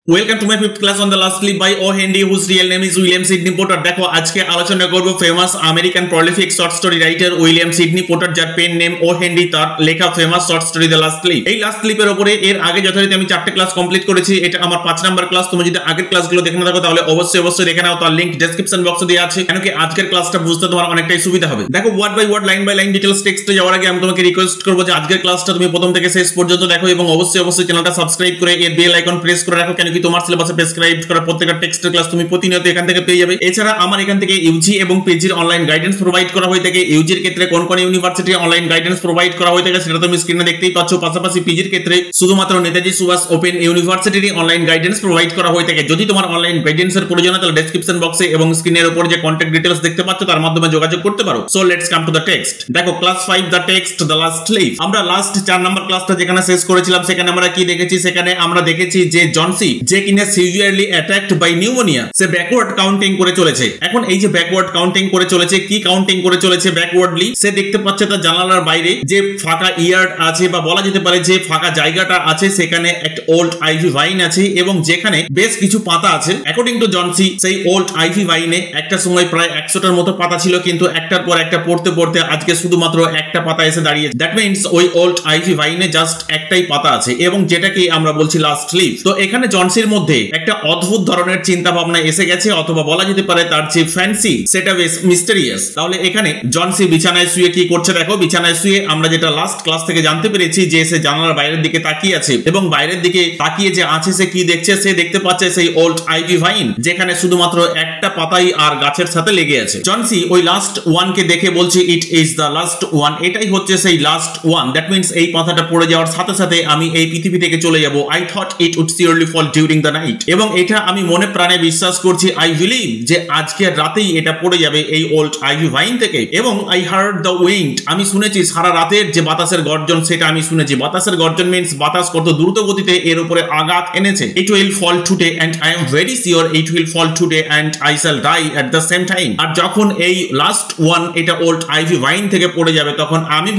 Welcome to my fifth class on the last slip by O Henry whose real name is William Sydney Porter. দেখো আজকে আলোচনা করব famous American prolific short story writer William Sydney Porter, যার pen name O Henry, তার লেখা famous short story the last slip. এই last স্লিপের উপরে এর আগে যথারীতি আমি 4টে ক্লাস কমপ্লিট করেছি। এটা আমার 5 নাম্বার ক্লাস। তুমি যদি আগের ক্লাসগুলো দেখে না থাকো তাহলে অবশ্যই দেখে নাও, তার লিংক ডেসক্রিপশন বক্সে দেওয়া আছে, কেন কি আজকের ক্লাসটা বুঝতে তোমার অনেকটাই সুবিধা হবে। দেখো word by word, line by line details টেক্সটে যাওয়ার আগে আমি তোমাকে রিকোয়েস্ট করব যে আজকের ক্লাসটা তুমি প্রথম থেকে শেষ পর্যন্ত দেখো এবং অবশ্যই চ্যানেলটা সাবস্ক্রাইব করে এর বেল আইকন প্রেস করে রাখো, কেন কি তোমার সিলেবাসে প্রেসক্রাইব করা প্রত্যেকটা টেক্সটের ক্লাস তুমি প্রতিনিয়ত এখান থেকে পেয়ে যাবে। এছাড়া আমার এখান থেকে ইউজি এবং পিজির অনলাইন গাইডেন্স প্রোভাইড করা হয়ে থাকে। ইউজির ক্ষেত্রে কোন কোন ইউনিভার্সিটি অনলাইন গাইডেন্স প্রোভাইড করা হয়ে থাকে সেটা তুমি স্ক্রিনে দেখতেই পাচ্ছ। পাশাপাশি পিজির ক্ষেত্রে শুধুমাত্র নেতাজি সুভাষ ওপেন ইউনিভার্সিটির অনলাইন গাইডেন্স প্রোভাইড করা হয়ে থাকে। যদি তোমার অনলাইন গাইডেন্সের প্রয়োজন হয় তাহলে ডেসক্রিপশন বক্সে এবং স্ক্রিনের উপর যে কন্টাক্ট ডিটেইলস দেখতে পাচ্ছ তার মাধ্যমে যোগাযোগ করতে পারো। So let's come to the text. দেখো class 5 the text the last leaf. আমরা লাস্ট 4 নাম্বার ক্লাসটা যেখানে শেষ করেছিলাম সেখানে আমরা কি দেখেছি? সেখানে আমরা দেখেছি যে জনসি, যে কিনা সিভিয়ারলি অ্যাটাকড বাই নিউমোনিয়া, সে ব্যাকওয়ার্ড কাউন্টিং করে চলেছে। এখন এই যে ব্যাকওয়ার্ড কাউন্টিং করে চলেছে, কি কাউন্টিং করে চলেছে ব্যাকওয়ার্ডলি? সে দেখতে পাচ্ছে তার জানালার বাইরে যে ফাঁকা ইয়ার্ড আছে, বা বলা যেতে পারে যে ফাঁকা জায়গাটা আছে, সেখানে একটা ওল্ড আইভি ভাইন আছে এবং যেখানে বেশ কিছু পাতা আছে। অ্যাকর্ডিং টু জনসি, সেই ওল্ড আইভি ভাইনে একটা সময় প্রায় 100টার মতো পাতা ছিল, কিন্তু একটার পর একটা পড়তে আজকে শুধুমাত্র একটা পাতা এসে দাঁড়িয়েছে। দ্যাট মিন্স ওই ওল্ড আইভি ভাইনে জাস্ট একটাই পাতা আছে, এবং যেটাকে আমরা বলছি লাস্ট লিফ। তো এখানে জনসির মধ্যে একটা অদ্ভুত ধরনের চিন্তা ভাবনা এসে গেছে, অথবা বলা যেতে পারে তার যে ফ্যান্সি সেটা বেশ মিস্টেরিয়াস। তাহলে এখানে জনসি বিছানায় শুয়ে কি করছে? দেখো বিছানায় শুয়ে আমরা যেটা লাস্ট ক্লাস থেকে জানতে পেরেছি যে সে জানালার বাইরের দিকে তাকিয়ে আছে, এবং বাইরের দিকে তাকিয়ে যে আছে সে কি দেখছে? সে দেখতে পাচ্ছে সেই ওল্ড আইভি ভাইন, যেখানে শুধুমাত্র একটা পাতাই আর গাছের সাথে লেগে আছে। জনসি ওই লাস্ট ওয়ানকে দেখে বলছে it is the last one, এটাই হচ্ছে সেই লাস্ট ওয়ান। দ্যাট মিন্স এই পাতাটা পড়ে যাওয়ার সাথে সাথে আমি এই পৃথিবী থেকে চলে যাব। I thought it would surely fall during the night, এবং এটা আমি মনে প্রাণে বিশ্বাস করছি, আই বিলিভ যে আজকের রাতেই এটা পড়ে যাবে এই ওল্ড আইভি ভাইন থেকে। এবং আই হার্ড দ্য উইন্ড, আমি শুনেছি সারা রাতের যে বাতাসের গর্জন সেটা আমি শুনেছি। বাতাসের গর্জন মিন্স বাতাস কত দ্রুত গতিতে এর উপরে আঘাত এনেছে। It will fall today and I am very sure it will fall today and I shall die at the same time. আর যখন এই লাস্ট ওয়ান এটা ওল্ড আইভি ভাইন থেকে পড়ে যাবে তখন আমি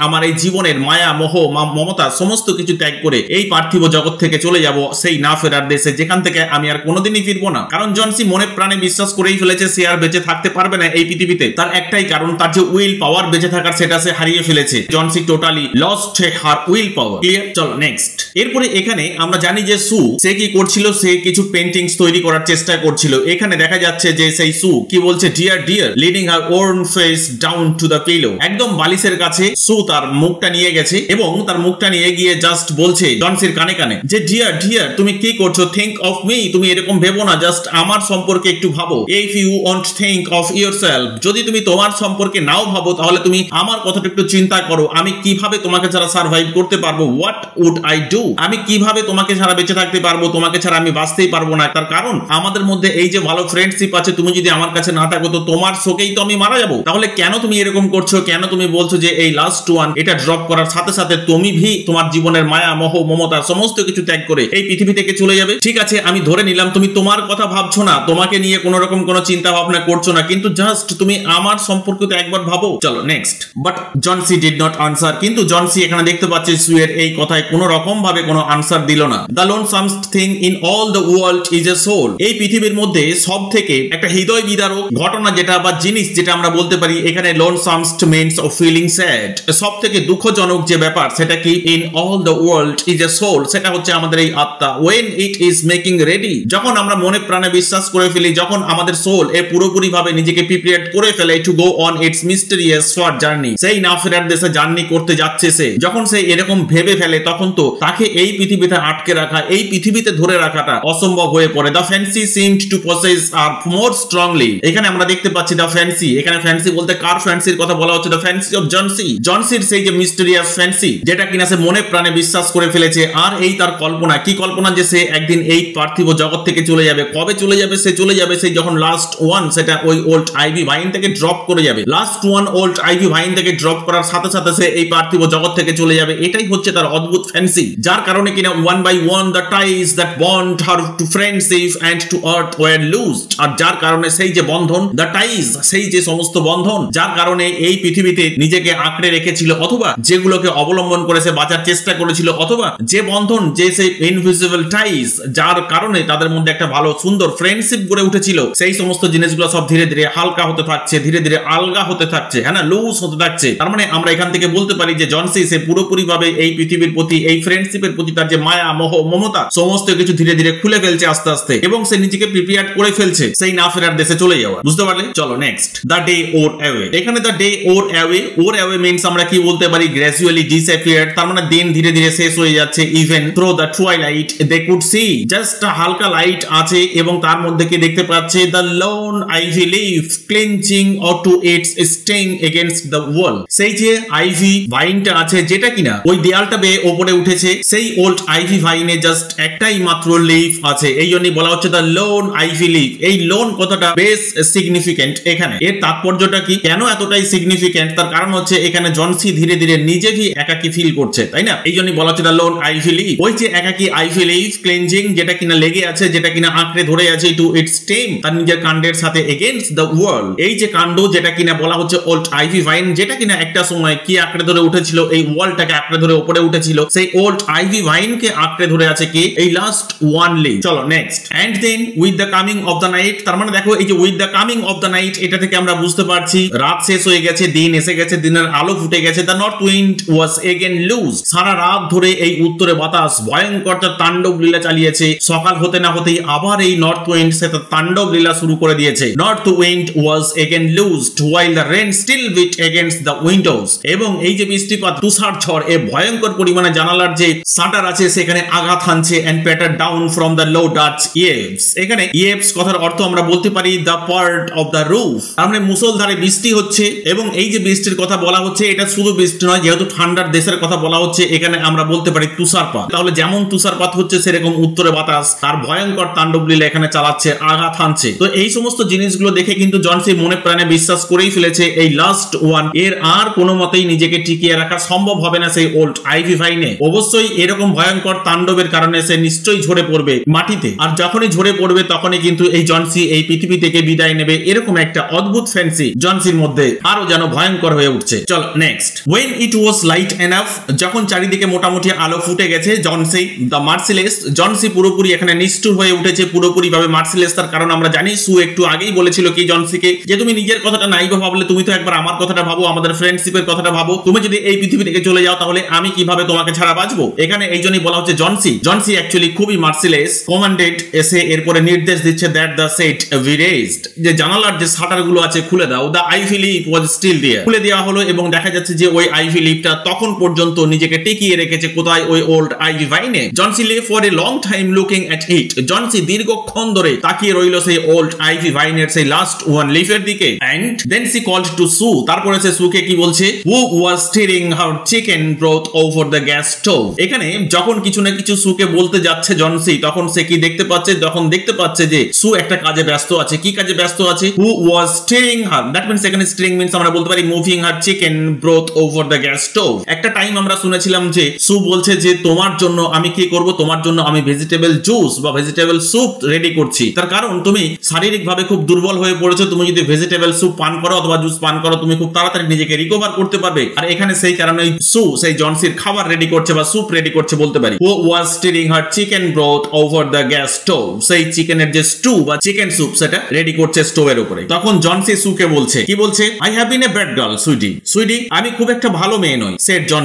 আমার এই জীবনের মায়া মোহ মমতা সমস্ত কিছু ত্যাগ করে এই পার্থিব জগৎ থেকে চলে যাব সেই না ফেরার দেশে, যেখান থেকে আমি আর কোনোদিনই ফিরবো না। কারণ জনসি মনে প্রাণে বিশ্বাস করেই ফেলেছে সে আর বেঁচে থাকতে পারবে না এই পৃথিবীতে। তার একটাই কারণ, তার যে উইল পাওয়ার বেঁচে থাকার সেটা সে হারিয়ে ফেলেছে। Johnsy totally lost her will power. Clear? চলো নেক্সট। এরপরে এখানে আমরা জানি যে সু সে কি করছিল? সে কিছু পেন্টিংস তৈরি করার চেষ্টা করছিল। এখানে দেখা যাচ্ছে যে সেই সু কি বলছে? Dear dear, leading her own face down to the pillow. একদম বালিশের কাছে সু তার মুখটা নিয়ে গেছে এবং তার মুখটা নিয়ে গিয়ে জাস্ট বলছে জনসির কানে কানে যে ডিয়ার ডিয়ার, তুমি কি করছো? থিঙ্ক অফ মি, তুমি এরকম ভেবো না, জাস্ট আমার সম্পর্কে একটু ভাবো। If you want think of yourself, যদি তুমি তোমার সম্পর্কে নাও ভাবো তাহলে তুমি আমার কথাটা একটু চিন্তা করো। আমি কিভাবে তোমাকে ছাড়া সার্ভাইভ করতে পারবো? হোয়াট উড আই ডু, আমি কিভাবে তোমাকে ছাড়া বেঁচে থাকতে পারবো? তোমাকে ছাড়া আমি বাঁচতেই পারবো না। তার কারণ আমাদের মধ্যে এই যে ভালো ফ্রেন্ডশিপ আছে, তুমি যদি আমার কাছে না থাকো তো তোমার শোকেই তো আমি মারা যাবো। তাহলে কেন তুমি এরকম করছো? কেন তুমি বলছো যে এই লাস্ট ওয়ান এটা ড্রপ করার সাথে সাথে তুমি তোমার জীবনের মায়া মোহ মমতা সমস্ত কিছু ত্যাগ করে এই পৃথিবী থেকে চলে যাবে? ঠিক আছে, আমি ধরে নিলাম তুমি তোমার কথা ভাবছো না, তোমাকে নিয়ে কোনো রকম কোনো চিন্তা ভাবনা করছো না, কিন্তু জাস্ট তুমি আমার সম্পর্কে তো একবার ভাবো। চলো next. But Johnsy did not answer, কিন্তু জনসি এখানে দেখতে পাচ্ছে সুয়ের এই কথায় কোনো রকম ভাবে কোনো আনসার দিল না। The lonesomest thing in all the world is a soul, এই পৃথিবীর মধ্যে সব থেকে একটা হৃদয় বিদারক ঘটনা যেটা বা জিনিস যেটা আমরা বলতে পারি, এখানে lonesomest means of feeling sad, সব থেকে দুঃখজনক যে ব্যাপার সেটা কি? In all the world is a soul, সেটা হচ্ছে আমাদের এই আত্মা। When it is making ready, যখন আমরা মনে প্রাণে বিশ্বাস করে ফেলি, যখন আমাদের সোল এ পুরোপুরি ভাবে নিজেকে প্রিপেয়ার করে ফেলে to go on it's mysterious short journey, সেই না ফেরার দেশে জার্নি করতে যাচ্ছে সে, যখন সে এরকম ভেবে ফেলে তখন তো তাকে এই পৃথিবীতে আটকে রাখা, এই পৃথিবীতে ধরে রাখাটা অসম্ভব হয়ে পড়ে। The fancy seemed to possess her more strongly, এখানে আমরা দেখতে পাচ্ছি দ্য ফ্যান্সি, এখানে ফ্যান্সি বলতে কার ফ্যান্সির কথা বলা হচ্ছে? দ্য ফ্যান্সি অফ জনসি, জনসির সেই যে মিস্টেরিয়াস ফ্যান্সি যেটা কিনা সে মনে প্রাণে বিশ্বাস করে ফেলেছে। আর এই তার কল্পনা, কি কল্পনা? যে সে একদিন এই পার্থিব জগৎ থেকে চলে যাবে। কবে চলে যাবে? সে চলে যাবে সেই যখন লাস্ট ওয়ান সেটা ওই ওল্ড আইভি ভাইন থেকে ড্রপ করে যাবে। Last one old ivy vine থেকে ড্রপ করার সাথে সাথে সে এই পার্থিব জগৎ থেকে চলে যাবে। এটাই হচ্ছে তার অদ্ভুত ফ্যান্সি, যার কারণে কিনা one by one the ties that bond her to friendship and to earth were loosed, আর যার কারণে সেই যে বন্ধন, দ্য টাইজ, সেই যে সমস্ত বন্ধন যার কারণে এই পৃথিবীতে নিজেকে আঁকড়ে রেখেছিল, অথবা যেগুলোকে অবলম্বন করে সে বাঁচার চেষ্টা করেছিল, অথবা যে বন্ধন, যে সেই ইনভিজিবল টাই ঠাইস, যার কারণে তাদের মধ্যে একটা ভালো সুন্দর ফ্রেন্ডশিপ গড়ে উঠেছিল, সেই সমস্ত জিনিসগুলো সব ধীরে ধীরে হালকা হতে থাকছে, ধীরে ধীরে আলগা হতে থাকছে, হ্যাঁ না, লুজ হতে থাকছে। তার মানে আমরা এখান থেকে বলতে পারি যে জন সি সে পুরোপুরি ভাবে এই পৃথিবীর প্রতি, এই ফ্রেন্ডশিপের প্রতি তার যে মায়া মোহ মমতা সমস্ত কিছু ধীরে ধীরে খুলে ফেলছে আস্তে আস্তে, এবং সে নিজেকে প্রিপেয়ার করে ফেলছে সেই না ফেরার দেশে চলে যাওয়া। বুঝতে পারলে? চলো next, the day wore away. এখানে the day wore away means আমরা কি বলতে পারি, গ্র্যাজুয়ালি ডিসঅ্যাপিয়ার্ড, তার মানে দিন ধীরে ধীরে শেষ হয়ে যাচ্ছে। Even through the twilight they could see, just হালকা লাইট আছে এবং তার মধ্যে কি দেখতে পাচ্ছে, the lone ivy leaf clinging or to its staying against the wall. সেই যে আইভি ভাইনটা আছে যেটা কিনা ওই দেয়ালটা বেয়ে ওপরে উঠেছে, সেই ওল্ড আইভি ভাইনে জাস্ট একটাই মাত্র লিফ আছে, এই জন্যই বলা হচ্ছে দ্য লোন আইভি লিফ। এই লোন কথাটা বেশ সিগনিফিকেন্ট এখানে। এর তাৎপর্যটা কি, কেন এতটাই সিগনিফিকেন্ট? তার কারণ হচ্ছে এখানে জন সি ধীরে ধীরে নিজেকে একাকী ফিল করছে, তাই না? এই জন্যই বলা হচ্ছে দ্য লোন আইভি লিফ। ওই যে একাকী আইভি লিফ ক্লেনজিং, যেটা কিনা লেগে আছে, যেটা কিনা আঁকড়ে ধরে আছে টু ইটস স্টেম, তার নিজের কাণ্ডের সাথে এগেইনস্ট দ্য ওয়াল। এই যে কাণ্ড যেটা কিনা বলা হচ্ছে ওল্ড আইভি ভাইন, যেটা কিনা একটা সময় কি আঁকড়ে ধরে উঠেছিল, এই ওয়ালটাকে আঁকড়ে ধরে উপরে উঠেছিল, সেই ওল্ড আইভি ভাইনকে আঁকড়ে ধরে আছে কি, এই লাস্ট ওয়ান লিফ। চলো next, and then with the coming of the night. তার মানে দেখো এই যে with the coming of the night, এটা থেকে আমরা বুঝতে পারছি রাত শেষ হয়ে গেছে, দিন এসে গেছে, দিনের আলো ফুটে গেছে। The north wind was again loose. সারা রাত ধরে এই উত্তরে বাতাস ভয়ঙ্কর তাণ্ডব লীলা চালিয়েছে। সকাল হতে না হতেই আবার এই নর্থ উইন্ড সে তাণ্ডব লীলা শুরু করে দিয়েছে। North wind was again loosed while the rain still beat against the windows. এবং এই যে বৃষ্টিপাত, তুষার ঝড়, এ ভয়ঙ্কর পরিমাণে জানালার যে শাটার আছে সেখানে আঘাত হানছে, and patter down from the low Dutch eaves. এখানে ইয়েভস কথার অর্থ আমরা বলতে পারি the part of the roof. তার মানে মুষলধারে বৃষ্টি হচ্ছে, এবং এই যে বৃষ্টির কথা বলা হচ্ছে এটা শুধু বৃষ্টি নয়, যেহেতু ঠান্ডার দেশের কথা বলা হচ্ছে এখানে আমরা বলতে পারি তুষারপাত। তাহলে যেমন তুষারপাত হচ্ছে সেরকম উত্তরে বাতাস তার ভয়ঙ্কর তাণ্ডব লীলা এখানে চালাচ্ছে, আঘাত হানছে। তো এই সমস্ত জিনিসগুলো দেখে কিন্তু জন সি মনে প্রাণে বিশ্বাস করেই ফেলেছে এই লাস্ট ওয়ান এর আর কোনো মতেই নিজেকে টিকিয়ে রাখা সম্ভব হবে না সেই ওল্ড আইভি ভাইনে। অবশ্যই এরকম ভয়ঙ্কর তাণ্ডবের কারণে সে নিশ্চয়ই ঝরে পড়বে মাটিতে, আর যখনই ঝরে পড়বে তখনই কিন্তু এই জন সি এই পৃথিবী থেকে বিদায় নেবে। এরকম একটা অদ্ভুত ফ্যান্সি জন সির মধ্যে আরো যেন ভয়ঙ্কর হয়ে উঠছে। চলো next, when it was light enough, যখন চারিদিকে মোটামুটি আলো ফুটে গেছে, জন সি দ্য মার্সিলেস, জন সি পুরোপুরি এখানে নিষ্ঠুর হয়ে উঠেছে, পুরোপুরি ভাবে মার্সিলেস। তার কারণ আমরা জানি সু একটু আগেই বলেছিল কি জন সিকে যে তুমি নিজের কথাটা নাই ভাবলে, তুমি তো একবার আমার কথাটা ভাবো, আমাদের ফ্রেন্ডশিপের কথাটা ভাবো। তুমি যদি এই পৃথিবী থেকে চলে যাও তাহলে আমি কিভাবে তোমাকে ছাড়া বাঁচবো? এখানে এই জন্যই বলা হচ্ছে জন সি অ্যাকচুয়ালি খুবই মার্সিলেস। কমান্ডেড এসে এরপরে নির্দেশ দিচ্ছে that the set be raised, যে জানালার যে শাটার গুলো আছে খুলে দাও। The ivy leaf was still there, খুলে দেওয়া হলো, এবং দেখা যাচ্ছে যে ওই আইভি লিফটা তখন পর্যন্ত নিজেকে টিকিয়ে রেখেছে কোথায়, ওই ওল্ড আইভি ভাইনে। Johnsy lay for a long time looking at it, Johnsy দীর্ঘক্ষণ ধরে তাকিয়ে রইল সেই ওল্ড আইভি ভাইনের সেই লাস্ট ওয়ান লিফের দিকে। And then she called to Sue, তারপরে সে সুকে কি বলছে, who was stirring her chicken broth over the gas stove. এখানে যখন কিছু না কিছু সুকে বলতে যাচ্ছে জন সি, তখন সে কি দেখতে পাচ্ছে, যখন দেখতে পাচ্ছে যে সু একটা কাজে ব্যস্ত আছে। কি কাজে ব্যস্ত আছে? হু was stirring her, that means এখানে স্টিরিং মিন্স আমরা বলতে পারি moving her chicken broth over the gas stove. একটা টাইম আমরা শুনেছিলাম যে সু বলছে যে তোমার জন্য আমি কি করব, তোমার জন্য আমি ভেজিটেবল জুস বা ভেজিটেবল স্যুপ রেডি করছি। তার কারণ তুমি শারীরিকভাবে খুব দুর্বল হয়ে পড়েছো, তুমি যদি ভেজিটেবল স্যুপ পান করো অথবা জুস পান করো তুমি খুব তাড়াতাড়ি নিজেকে রিকভার করতে পারবে। আর এখানে সেই কারণে সু সেই জন সির খাবার রেডি করছে বা স্যুপ রেডি করছে বলতে পারি। Who was stirring her chicken broth over the gas stove, সেই চিকেনের যে স্টু বা চিকেন স্যুপ সেটা রেডি করছে স্টোভের উপরে। তখন জন সি সুকে বলছে, কি বলছে, I have been a bad girl sweetie, আমি খুব একটা ভালো মেয়ে নই। সেড জন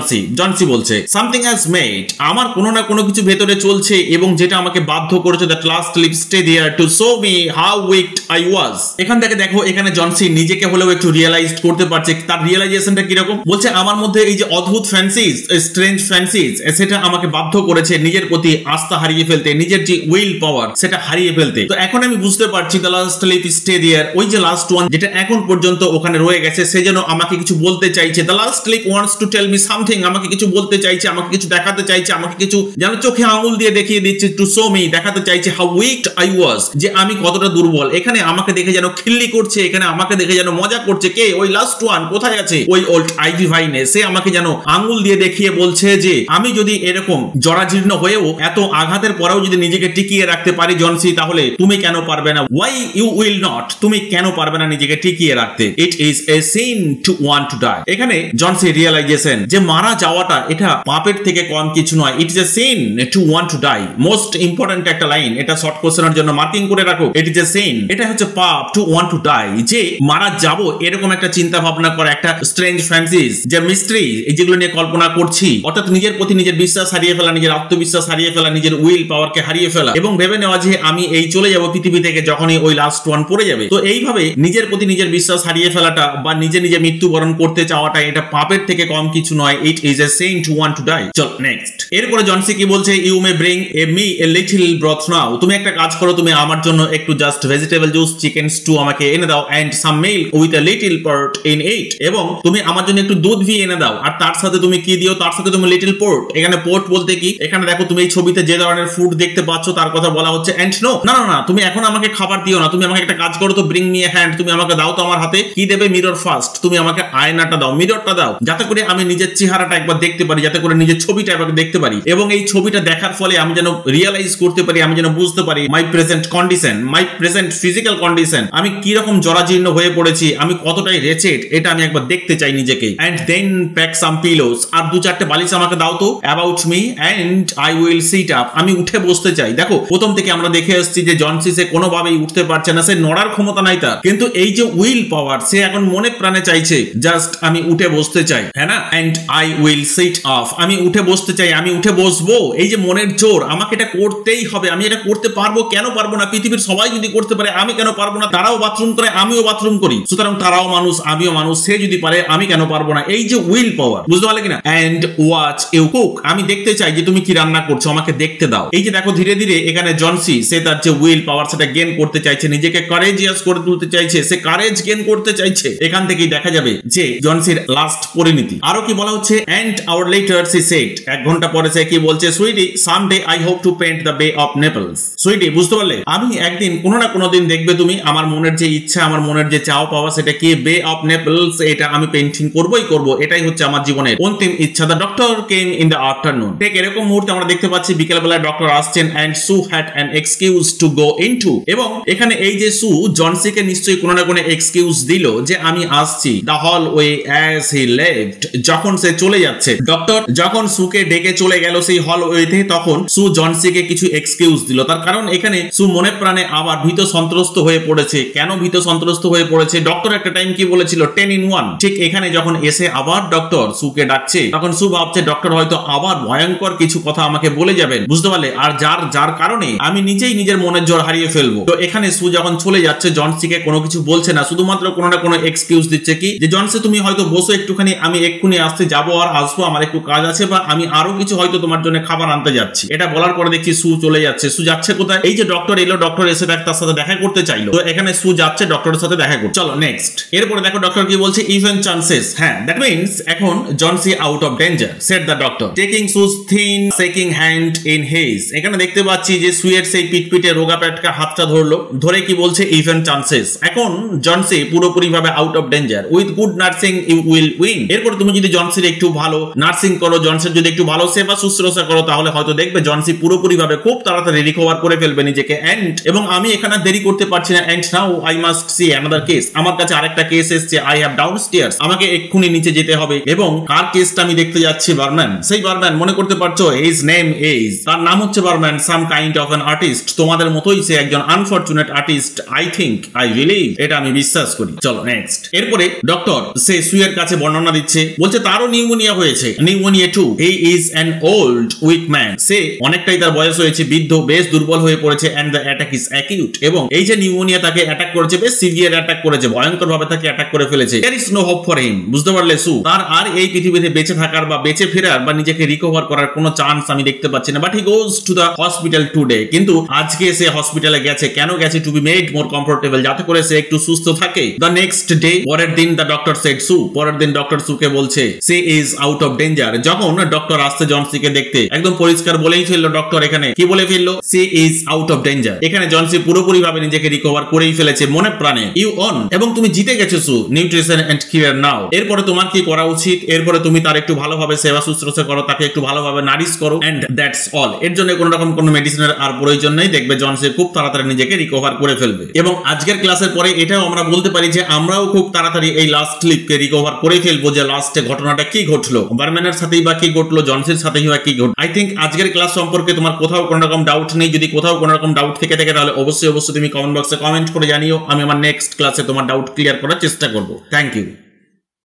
সি বলছে সামথিং হ্যাজ মেড, আমার কোনো না কোনো কিছু ভেতরে চলছে এবং যেটা আমাকে বাধ্য করেছে that last leaf stay there to show me how wicked I was. এখান থেকে দেখো এখানে জন সি নিজেকে হলেও একটু রিয়েলাইজ করতে পারছে। তার রিয়েলাইজেশনটা কিরকম বলছে, আমার মধ্যে এই যে অদ্ভুত ফ্যান্সিজ, স্ট্রেঞ্জ ফ্যান্সিজ, সেটা আমাকে বাধ্য করেছে নিজের প্রতি আস্থা হারিয়ে ফেলতে, নিজের যে উইল পাওয়ার সেটা হারিয়ে ফেলতে। তো এখন আমি বুঝতে পারছি the last leaf stay there, ওই যে লাস্ট ওয়ান যেটা এখন পর্যন্ত ওখানে রয়ে গেছে, সে যেন আমাকে কিছু বলতে চাইছে। The last leaf wants to tell me something, আমাকে কিছু বলতে চাইছে, আমাকে কিছু দেখাতে চাইছে, আমাকে কিছু যেন চোখে আঙুল দিয়ে দেখিয়ে দিচ্ছে, টু শো মি, দেখাতে চাইছে হাউ উইকড আই ওয়াজ, যে আমি কতটা দুর্বল। এখানে আমাকে দেখে যেন খিল্লি করছে, এখানে আমাকে দেখে যেন মজা করছে। কে? ওই লাস্ট ওয়ান কোথায় আছে? ওই ওল্ড আইভি ভাইনে। সে আমাকে যেন আঙুল দিয়ে দেখিয়ে বলছে যে আমি যদি এরকম জরাজীর্ণ হয়েও এত আঘাতের পরেও যদি নিজেকে টিকিয়ে রাখতে পারি জন সি, তাহলে তুমি কেন পারবে না? ওয়াই ইউ উইল নট, তুমি কেন পারবে না নিজেকে টিকিয়ে রাখতে? It is a sin to want to die. এখানে জন সি রিয়েলাইজেশন যে মারা যাওয়াটা এটা পাপের থেকে কম কিছু নয়। It is a sin to want to die, die. Most important একটা লাইন, এটা শর্ট কোশ্চেনের জন্য মার্কিং করে রাখো। এটি যে সেন, এটা হচ্ছে পাপ টু ওয়ান্ট টু ডাই, যে মারা যাবো এরকম একটা চিন্তা ভাবনা করা, একটা স্ট্রেঞ্জ ফ্যান্সিস, যে মিস্ট্রি, এই যেগুলো নিয়ে কল্পনা করছি, অর্থাৎ নিজের প্রতি নিজের বিশ্বাস হারিয়ে ফেলা, নিজের আত্মবিশ্বাস হারিয়ে ফেলা, নিজের উইল পাওয়ারকে হারিয়ে ফেলা এবং ভেবে নেওয়া যে আমি এই চলে যাব পৃথিবী থেকে যখনই ওই লাস্ট ওয়ান পড়ে যাবে। তো এইভাবে নিজের প্রতি নিজের বিশ্বাস হারিয়ে ফেলাটা বা নিজে নিজে মৃত্যুবরণ করতে চাওয়াটা এটা পাপের থেকে কম কিছু নয়। It is a sin to want to die. চল নেক্সট। এরপরে জনসি কি বলছে, you may bring me a little broth now. তুমি একটা কাজ করো, তুমি আমার জন্য একটু just vegetable juice, chicken stew আমাকে এনে দাও, and some milk with a little port in it. এবং তুমি আমার জন্য একটু দুধ ভি এনে দাও, আর তার সাথে তুমি কি দিও, তার সাথে তুমি লিটল পোর্ট। এখানে পোর্ট বলতে কি, এখানে দেখো তুমি এই ছবিতে যে ধরনের ফুড দেখতে পাচ্ছ তার কথা বলা হচ্ছে। এন্ড নো, না না না, তুমি এখন আমাকে খাবার দিও না, তুমি আমাকে একটা কাজ করো তো, ব্রিং মি এ হ্যান্ড, তুমি আমাকে দাও তো আমার হাতে। কি দেবে? মিরর ফার্স্ট, তুমি আমাকে আয়নাটা দাও, মিররটা দাও, যাতে করে আমি নিজের চেহারাটা একবার দেখতে পারি, যাতে করে নিজের ছবিটা একবার দেখতে পারি, এবং এই ছবিটা দেখার ফলে আমি যেন রিয়েলাইজ করতে পারি, আমি যেন বুঝতে পারি মাই প্রেজেন্ট কন্ডিশন, মাই প্রেজেন্ট ফিজিক্যাল কন্ডিশন, আমি কি রকম জরাজীর্ণ হয়ে পড়েছি, আমি কতটাই রেচেড, এটা আমি একবার দেখতে চাই নিজেকে। And then pack some pillows, আর দু চারটে বালিশ আমাকে দাও তো, about me, and I will sit up, আমি উঠে বসতে চাই। দেখো প্রথম থেকে আমরা দেখে আসছি যে জনসি সে কোনোভাবেই উঠতে পারছে না, সে নড়ার ক্ষমতা নাই তার, কিন্তু এই যে উইল পাওয়ার, সে এখন মনে প্রাণে চাইছে জাস্ট আমি উঠে বসতে চাই, হ্যাঁ না? And I will sit up, আমি উঠে বসতে চাই, আমি উঠে বসবো। এই যে মনের জোর, আমাকে এটা করতেই হবে, আমি এটা করতে পারবো, কেন পারবো না? পৃথিবীর সবাই যদি করতে পারে আমি কেন পারবো না? তারাও বাথরুম করে, আমিও বাথরুম করি, সুতরাং তারাও মানুষ, আমিও মানুষ, সে যদি পারে আমি কেন পারবো না? এই যে উইল পাওয়ার, বুঝতে পারলে কিনা? এন্ড ওয়াচ ইউ কুক, আমি দেখতে চাই যে তুমি কি রান্না করছো, আমাকে দেখতে দাও। এই যে দেখো ধীরে ধীরে এখানে জনসি সে তার যে উইল পাওয়ার সেটা গেন করতে চাইছে, নিজেকে কারেজিয়াস করে তুলতে চাইছে, সে কারেজ গেন করতে চাইছে। এখান থেকেই দেখা যাবে যে জনসির লাস্ট পরিণতি। আরো কি বলা হচ্ছে, and hour later she said, 1 ঘন্টা পরে সে কি বলছে, sweetie someday I hope to paint the bay of Naples. Sweetie, বুঝতে পারলে, আমি একদিন কোনো না কোনো দিন দেখবে তুমি আমার মনের যে ইচ্ছা, আমার মনের যে চাও পাওয়া, সেটা কি বে অফ নেপলস, এটা আমি পেইন্টিং করবই করব, এটাই হচ্ছে আমার জীবনের অন্তিম ইচ্ছা। The doctor came in the afternoon. ঠিক এরকম মুহূর্তে আমরা দেখতে পাচ্ছি বিকেলবেলায় ডক্টর আসছেন, এন্ড সু had an excuse to go into. এবং এখানে এই যে সু জনসিকে নিশ্চয়ই কোনো না কোনো এক্সকিউজ দিল যে আমি আসছি। The hall way as he left, যখন সে চলে যাচ্ছে, ডক্টর যখন সুকে ডেকে চলে গেল সেই হল ওয়েতে, তখন সু জনসিকে কিছু এক্সকিউজ দিল। তার কারণ এখানে সু মনে প্রাণে আবার ভীত সন্ত্রস্ত হয়ে পড়েছে। কেন ভীত সন্ত্রস্ত হয়ে পড়েছে? ডক্টর একটা টাইম কি বলেছিল, 10 in 1। ঠিক এখানে যখন এসে আবার ডক্টর সুকে ডাকছে, তখন সু ভাবছে ডক্টর হয়তো আবার ভয়ঙ্কর কিছু কথা আমাকে বলে যাবেন, বুঝতে পারলে, আর যার কারণে আমি নিজেই নিজের মনের জোর হারিয়ে ফেলবো। তো এখানে সু যখন চলে যাচ্ছে, জনসিকে কোনো কিছু বলছে না, শুধুমাত্র কোনো না কোনো এক্সকিউজ দিচ্ছে, কি যে জনসি তুমি হয়তো বসো একটুখানি, আমি এক্ষুনি আসতে যাবো আর আসবো, আমার একটু কাজ আছে, বা আমি আরো কিছু হয়তো তোমার জন্য খাবার আনতে যাচ্ছি। এটা বলার পরে দেখছি সু চলে যাচ্ছে। সু যাচ্ছে কোথায়? এই যে ডক্টর এলো, ডক্টর এসে তার সাথে দেখা করতে চাইলো, তো এখানে সু যাচ্ছে ডক্টরের সাথে দেখা করতে। চলো নেক্সট। এরপরে দেখো ডক্টর কি বলছে, ইভেন চান্সেস, হ্যাঁ দ্যাট মিন্স এখন Johnsy out of danger, said the doctor, taking Sue's thin shaking hand in his. এখানে দেখতে পাচ্ছি যে সুয়ের সেই পিটপিটে রোগা পেটকা হাতটা ধরলো, ধরে কি বলছে, ইভেন চান্সেস, এখন জনসি পুরোপুরি ভাবে out of danger, with good nursing you will win. এরপর তুমি যদি জনসির একটু ভালো নার্সিং করো, জনসির যদি একটু ভালো সেবা শুশ্রূষা করো, তাহলে হয়তো দেখবে জনসি পুরোপুরি ভাবে খুব তাড়াতাড়ি রিকভার করে ফেলবে নিজেকে। এন্ড এবং আমি এখানে দেরি করতে পারছি না, and now I must see another case, আমার কাছে আরেকটা কেস এসেছে, আই হ্যাভ ডাউনস্টেয়ার্স, আমাকে এক্ষুনি নিচে যেতে হবে। এবং কার কেসটা আমি দেখতে যাচ্ছি? বারম্যান। সেই বারম্যান মনে করতে পারছো, হিজ নেম ইজ, তার নাম হচ্ছে barman, some kind of an artist, তোমাদের মতোই সে একজন unfortunate artist, I think, I believe, এটা আমি বিশ্বাস করি। চলো নেক্সট। এরপরে ডক্টর সে সুয়ের কাছে বর্ণনা দিচ্ছে, বলছে তারও নিউমোনিয়া হয়েছে, pneumonia too, he is an old weak man, সে অনেকটাই তার বয়স হয়েছে, বৃদ্ধ, বেশ দুর্বল হয়ে পড়েছে, and the attack is acute, এবং এই যে নিউমোনিয়া তাকে অ্যাটাক করেছে, বেশ সিভিয়ার অ্যাটাক করেছে, ভয়ঙ্কর ভাবে তাকে অ্যাটাক করে ফেলেছে। There is no hope for him, বুঝতে পারলে সু, তার আর এই পৃথিবীতে বেঁচে থাকার বা বেঁচে ফেরার বা নিজেকে রিকভার করার কোনো চান্স আমি দেখতে পাচ্ছি না। But he goes to the hospital today, কিন্তু আজকে সে হসপিটালে গেছে, কেন গেছে? To be made more comfortable, যাতে করে সে একটু সুস্থ থাকে। দ্য নেক্সট ডে, পরের দিন, দ্য ডক্টর সেড সু, পরের দিন ডক্টর সুকে বলছে সে ইজ আউট অফ ডেঞ্জার। যখন ডক্টর আসছে জনসিকে দেখতে, একদম পরিষ্কার বলেই ফেললো ডক্টর, এখানে কি বলে ফেললো, সে ইজ আউট অফ ডেঞ্জার। এখানে জনসি পুরোপুরি ভাবে নিজেকে রিকভার করেই ফেলেছে মনে প্রাণে। ইউ অন, এবং তুমি জিতে গেছো সু, নিউট্রিশন এন্ড কিউর নাও। এরপরে তোমার কি করা উচিত? এরপরে তুমি তার একটু ভালোভাবে সেবা শুশ্রূষা করো, তাকে একটু ভালোভাবে নারিশ করো, এন্ড দ্যাটস অল। এর জন্য কোনো রকম কোনো মেডিসিনের আর প্রয়োজন নেই, দেখবে জনসি খুব তাড়াতাড়ি নিজেকে রিকভার করে ফেলবে। এবং আজকের ক্লাসের পরে এটাও আমরা বলতে পারি যে আমরাও খুব তাড়াতাড়ি এই লাস্ট ক্লিপকে রিকভার করে ফেলবো, যে লাস্টে ঘটনাটা কি ঘটলো, বারম্যানের সাথেই বা কি ঘটলো, জনসির সাথেই বা কি ঘটলো। আই থিঙ্ক আজকের ক্লাস সম্পর্কে তোমার কোথাও কোনো রকম ডাউট নেই, যদি কোথাও কোনো রকম ডাউট থেকে থাকে তাহলে অবশ্যই তুমি কমেন্ট বক্সে কমেন্ট করে জানিও, আমি আমার নেক্সট ক্লাসে তোমার ডাউট ক্লিয়ার করার চেষ্টা করব। Thank you.